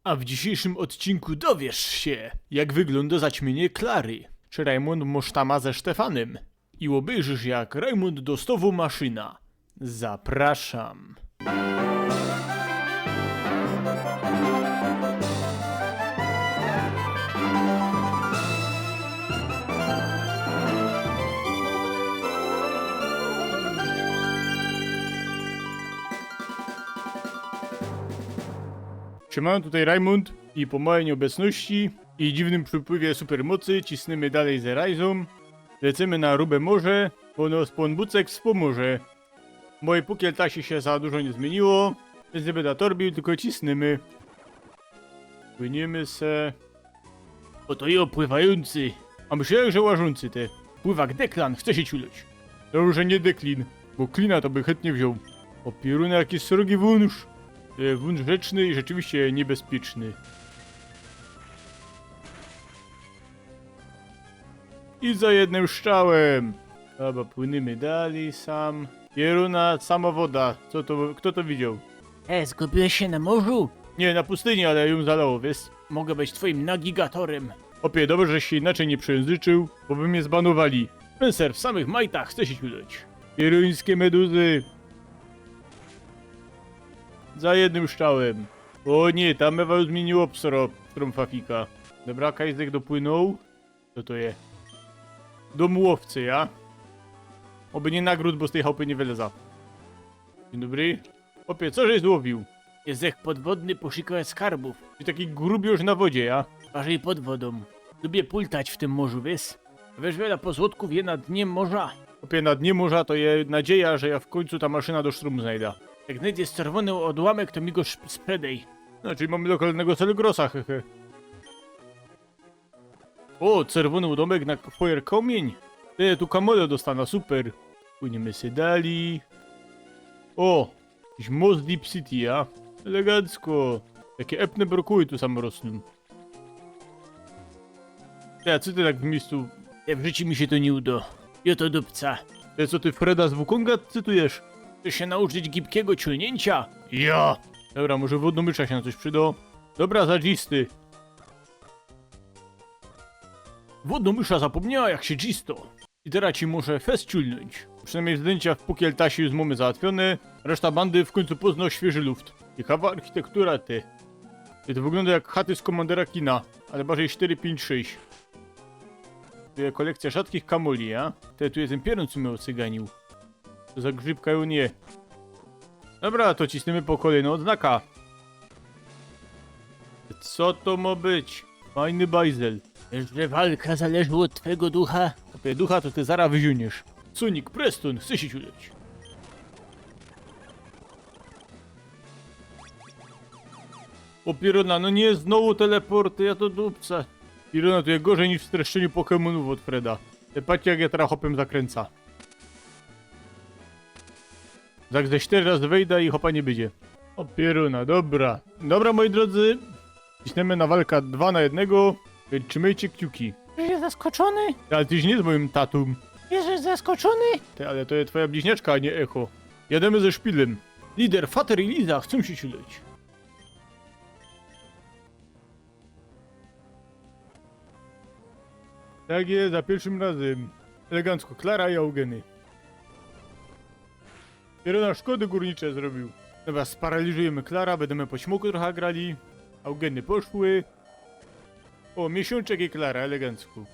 A w dzisiejszym odcinku dowiesz się, jak wygląda zaćmienie Klary, czy Rajmund mosztama ze Sztefanem. I obejrzysz, jak Rajmund dostowu maszyna. Zapraszam. Siemano, tutaj Rajmund i po mojej nieobecności i dziwnym przypływie supermocy cisnemy dalej z Rajzą. Lecimy na Rubę Morze, bo nos Ponbucek wspomoże. Moje Pukieltasi się za dużo nie zmieniło, więc nie będę torbił, tylko cisnemy. Płyniemy se. Oto i opływający. A myślałem, że łażący te. Pływak Deklan, chce się ciuleć. Dobrze, nie Deklin, bo klina to by chętnie wziął. O pieruna, jaki srogi wunsz. Wunsz rzeczny i rzeczywiście niebezpieczny. I za jednym strzałem. Dobra, płyniemy dalej sam. Pieruna, sama woda. Kto to widział? Zgubiłeś się na morzu? Nie, na pustyni, ale ją zalało, wiesz? Mogę być twoim nawigatorem. Opie, dobrze, że się inaczej nie przejęzyczył, bo by mnie zbanowali. Spencer w samych majtach chce się ciuleć. Pieruńskie meduzy. Za jednym strzałem. O nie, ta mewa już zmieniło psoro trąfafika. Dobra, Kajzek dopłynął. Co to je? Dom łowcy, ja? Oby nie nagród, bo z tej chałupy nie wyleza. Dzień dobry. Opie, co żeś złowił? Jest jak podwodny poszukiwać skarbów. I taki grubioż na wodzie, ja? Bardziej pod wodą. Lubię pultać w tym morzu, wiesz? Wiesz, wiele pozłotków je na dnie morza. Opie, na dnie morza to je nadzieja, że ja w końcu ta maszyna do sztrumu znajdę. Jak znajdziesz czerwony odłamek, to mi go sprzedaj. Znaczy mamy lokalnego Celgrosa, hehe. O, czerwony domek na Feuer Komień. Tu kamole dostanę, super. Płyniemy się dalej. O, jakiś most Deep City, ja? Elegancko. Takie epne brokuły tu sam rosną. Co ty tak w miejscu? W życiu mi się to nie uda. I to dupca. Co ty Freda z Wukonga cytujesz? Chcę się nauczyć gibkiego ciulnięcia? Ja! Dobra, może wodnomysza się na coś przyda. Dobra, zadzisty. Wodnomysza zapomniała jak się dzisto. I teraz ci muszę fest ciulnąć. Przynajmniej zdjęcia w Pukieltasi już mamy załatwione. Reszta bandy w końcu pozna świeży luft. Ciekawa architektura ty. To wygląda jak chaty z komandera kina, ale bardziej 4-5-6. Tu jest kolekcja rzadkich kamoli, ja? Tu jest ten pierun, co mnie ocyganił. To za grzybka ją nie. Dobra, to cisnemy po kolejną odznaka. Co to ma być? Fajny bajzel. Wiesz, że walka zależy od twego ducha? Opie ducha to ty zaraz wyziuniesz. Sonic Preston, chce się ciuleć. O Pirona, no nie, znowu teleporty, ja to dupca. Pirona to jest gorzej niż w streszczeniu Pokemonów od Freda. Patrzcie jak ja teraz hopem zakręca. Tak ze 4 razy wejdę i hopa nie będzie. O Pirona, dobra. Dobra moi drodzy, ciśniemy na walkę 2 na 1. Trzymajcie kciuki. Jesteś zaskoczony? Ale tyś nie jest moim tatą. Jesteś zaskoczony? Ale to jest twoja bliźniaczka, a nie echo. Jademy ze szpilem. Lider, Fater i Liza chcą się ciuleć. Tak jest, za pierwszym razem. Elegancko, Klara i Eugeny. Pierona szkody górnicze zrobił. Dobra, sparaliżujemy Klara, będziemy po śmoku trochę grali. Eugeny poszły. O, miesiączek i Klara, elegancko.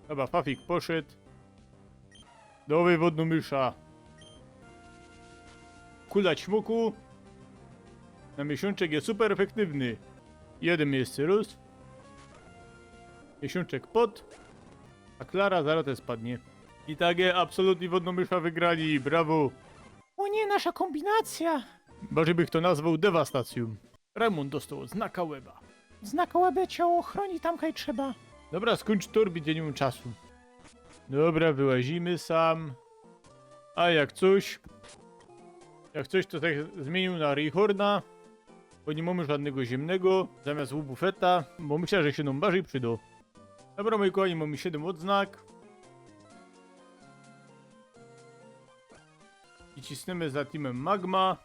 Dobra, Fafik poszedł. Nowy wodnomysza. Kula śmoku. Na miesiączek jest super efektywny. Jeden jest rósł. Miesiączek pod. A Klara zaraz też spadnie. I tak jest, absolutnie wodnomysza wygrali. Brawo. O nie, nasza kombinacja. Bardziej bych to nazwał dewastacją. Ramon dostał odznaka łeba. Znak łeby cię ochroni tam, kaj trzeba. Dobra, skończ torbić, ja nie mam czasu. Dobra, wyłazimy sam. A jak coś... Jak coś to tak zmienił na Rayhorna. Bo nie mamy żadnego ziemnego. Zamiast łubufeta. Bo myślę, że się nam bardziej przyda. Dobra, moi kochani, mamy 7 odznak. I cisnemy za teamem Magma.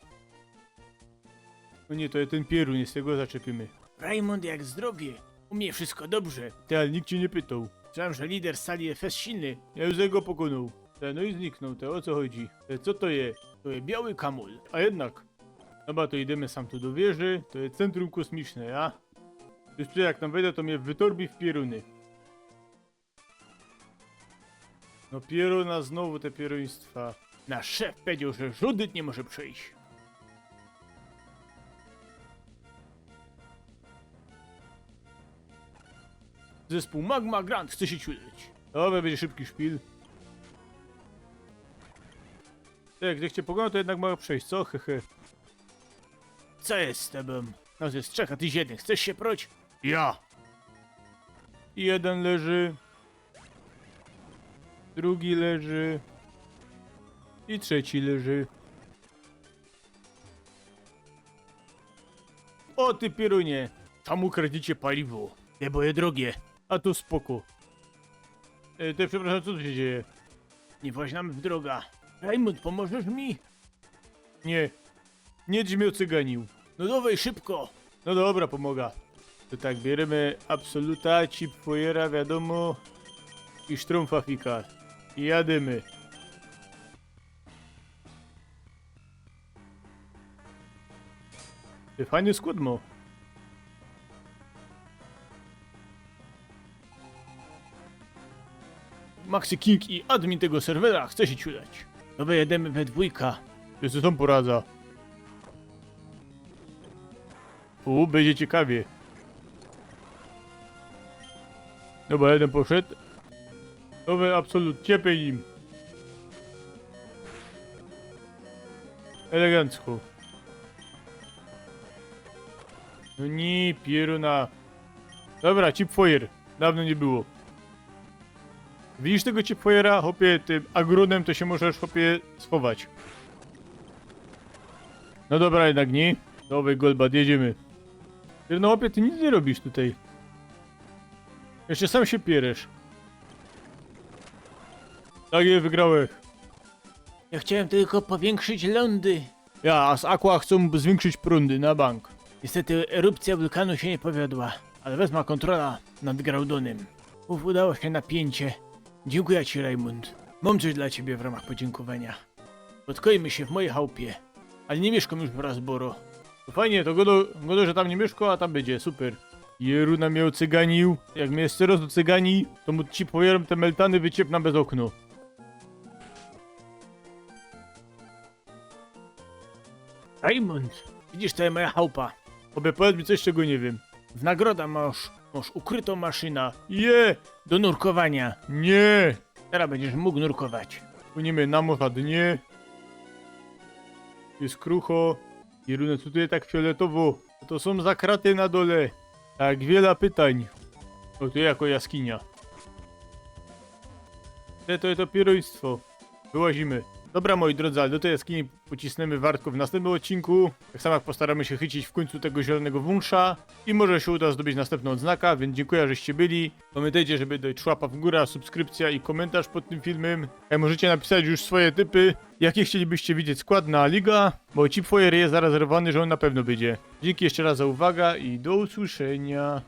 No nie, to jest ten pierun, jest tego zaczepimy. Raymond jak zdrowie. U mnie wszystko dobrze. Ty, ale nikt cię nie pytał. Słyszałem, że lider sali FS silny. Ja już jego pokonał. Te, no i zniknął, te, o co chodzi? Te, co to jest? To jest biały kamul. A jednak. Dobra, to idziemy sam tu do wieży. To jest centrum kosmiczne, ja? Już jak tam wejdę, to mnie wytorbi w pieruny. No pieruna znowu te pieruństwa. Nasz szef powiedział, że żodyt nie może przejść. Zespół Magma Grand chce się ciuleć. Dobra, będzie szybki szpil. Tak, jak cię pogoną, to jednak mogę przejść, co? Hehe. Co jest z tobą? No jest trzech, a ty jeden. Chcesz się proć? Ja. I jeden leży. Drugi leży. I trzeci leży. O ty pierunie! Czemu kradzicie paliwo? Nie, bo je drogie. A tu spoko. Ty, przepraszam, co tu się dzieje? Nie woź nam w droga. Raymond, pomożesz mi? Nie. Niedź mnie ocyganił. No dawaj szybko. No dobra, pomaga. To tak, bierzemy absoluta, chip foyera, wiadomo. I sztrumfa fika. I jadymy. Ty, fajny skład ma. Maxi King i admin tego serwera chce się ciulać. No wyjedziemy we dwójka. Jest to poradza. Będzie ciekawie. Dobra, jeden poszedł. Nowy absolut, ciepiej im. Elegancko. No nie, pieruna. Dobra, chipfire. Dawno nie było. Widzisz tego chipfire'a? Hopie, tym agronem to się możesz, hopie, schować. No dobra, jednak nie. Nowy Goldbat, jedziemy. No hopie, ty nic nie robisz tutaj. Jeszcze sam się pieresz. Tak je, wygrałeś. Ja chciałem tylko powiększyć lądy. Ja, a z Aqua chcą zwiększyć prądy na bank. Niestety erupcja wulkanu się nie powiodła, ale wezma kontrola nad Graudonem. Udało się napięcie. Dziękuję ci, Raymond. Mam coś dla ciebie w ramach podziękowania. Spotkajmy się w mojej chałupie, ale nie mieszkam już w Razboro. To fajnie, to godo, że tam nie mieszka, a tam będzie, super. Jeruna mnie ocyganił. Jak mnie jeszcze raz docygani, to mu ci powiem te meltany wyciepna bez okno. Raymond, widzisz, to jest moja chałupa. Obie powiedz mi coś, czego nie wiem. W nagrodę masz ukrytą maszynę Je! do nurkowania. Nie! Teraz będziesz mógł nurkować. Płyniemy na morza dnie. Jest krucho. Jeruna, co tu jest tak fioletowo? Co to są za kraty na dole? Tak wiele pytań. O, tu jako jaskinia. To jest to pieroństwo. Wyłazimy. Dobra, moi drodzy, ale do tej jaskini pocisnemy wartko w następnym odcinku. Tak samo jak postaramy się chycić w końcu tego zielonego wąsza. I może się uda zdobyć następną odznakę, więc dziękuję, żeście byli. Pamiętajcie, żeby dać łapa w górę, subskrypcja i komentarz pod tym filmem. Możecie napisać już swoje typy, jakie chcielibyście widzieć skład na liga, bo chipfoyer jest zarezerwowany, że on na pewno będzie. Dzięki jeszcze raz za uwagę i do usłyszenia.